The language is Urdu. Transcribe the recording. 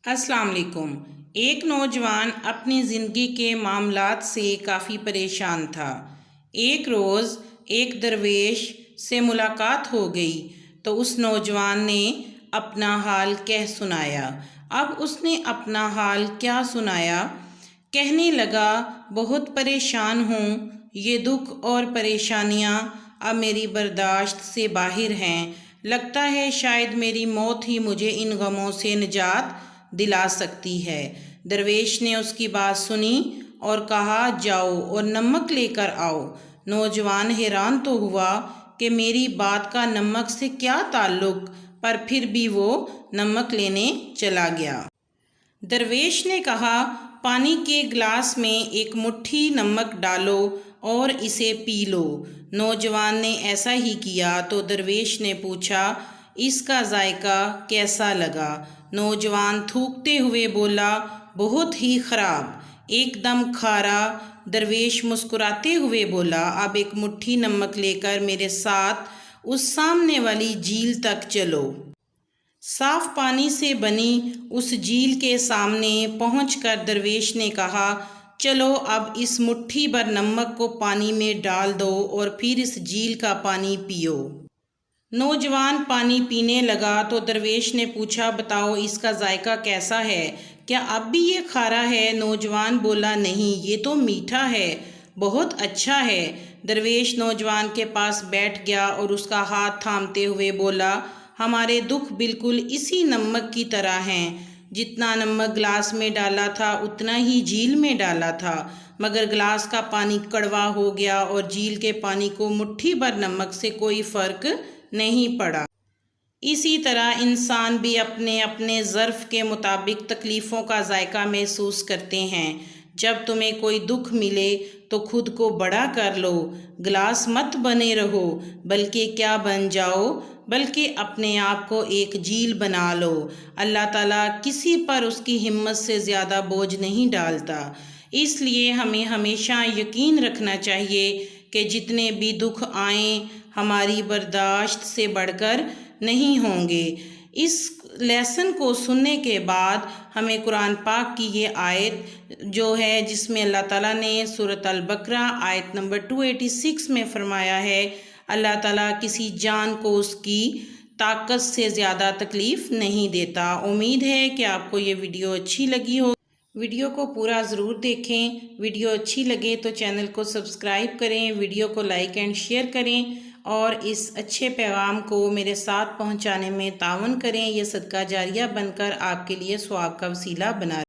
السلام علیکم۔ ایک نوجوان اپنی زندگی کے معاملات سے کافی پریشان تھا۔ ایک روز ایک درویش سے ملاقات ہو گئی تو اس نوجوان نے اپنا حال کہہ سنایا۔ اب اس نے اپنا حال کیا سنایا؟ کہنے لگا، بہت پریشان ہوں، یہ دکھ اور پریشانیاں اب میری برداشت سے باہر ہیں۔ لگتا ہے شاید میری موت ہی مجھے ان غموں سے نجات دلا سکتی ہے۔ درویش نے اس کی بات سنی اور کہا، جاؤ اور نمک لے کر آؤ۔ نوجوان حیران تو ہوا کہ میری بات کا نمک سے کیا تعلق، پر پھر بھی وہ نمک لینے چلا گیا۔ درویش نے کہا، پانی کے گلاس میں ایک مٹھی نمک ڈالو اور اسے پی لو۔ نوجوان نے ایسا ہی کیا تو درویش نے پوچھا، اس کا ذائقہ کیسا لگا؟ نوجوان تھوکتے ہوئے بولا، بہت ہی خراب، ایک دم کھارا۔ درویش مسکراتے ہوئے بولا، اب ایک مٹھی نمک لے کر میرے ساتھ اس سامنے والی جھیل تک چلو۔ صاف پانی سے بنی اس جھیل کے سامنے پہنچ کر درویش نے کہا، چلو اب اس مٹھی بھر نمک کو پانی میں ڈال دو اور پھر اس جھیل کا پانی پیو۔ نوجوان پانی پینے لگا تو درویش نے پوچھا، بتاؤ اس کا ذائقہ کیسا ہے؟ کیا اب بھی یہ کھارا ہے؟ نوجوان بولا، نہیں، یہ تو میٹھا ہے، بہت اچھا ہے۔ درویش نوجوان کے پاس بیٹھ گیا اور اس کا ہاتھ تھامتے ہوئے بولا، ہمارے دکھ بالکل اسی نمک کی طرح ہیں۔ جتنا نمک گلاس میں ڈالا تھا اتنا ہی جھیل میں ڈالا تھا، مگر گلاس کا پانی کڑوا ہو گیا اور جھیل کے پانی کو مٹھی بھر نمک سے کوئی فرق نہیں پڑا۔ اسی طرح انسان بھی اپنے اپنے ظرف کے مطابق تکلیفوں کا ذائقہ محسوس کرتے ہیں۔ جب تمہیں کوئی دکھ ملے تو خود کو بڑا کر لو، گلاس مت بنے رہو، بلکہ کیا بن جاؤ، بلکہ اپنے آپ کو ایک جھیل بنا لو۔ اللہ تعالیٰ کسی پر اس کی ہمت سے زیادہ بوجھ نہیں ڈالتا، اس لیے ہمیں ہمیشہ یقین رکھنا چاہیے کہ جتنے بھی دکھ آئیں ہماری برداشت سے بڑھ کر نہیں ہوں گے۔ اس لیسن کو سننے کے بعد ہمیں قرآن پاک کی یہ آیت جو ہے، جس میں اللہ تعالیٰ نے سورۃ البقرہ آیت نمبر 286 میں فرمایا ہے، اللہ تعالیٰ کسی جان کو اس کی طاقت سے زیادہ تکلیف نہیں دیتا۔ امید ہے کہ آپ کو یہ ویڈیو اچھی لگی ہو۔ ویڈیو کو پورا ضرور دیکھیں۔ ویڈیو اچھی لگے تو چینل کو سبسکرائب کریں، ویڈیو کو لائک اینڈ شیئر کریں اور اس اچھے پیغام کو میرے ساتھ پہنچانے میں تعاون کریں۔ یہ صدقہ جاریہ بن کر آپ کے لیے ثواب کا وسیلہ بنا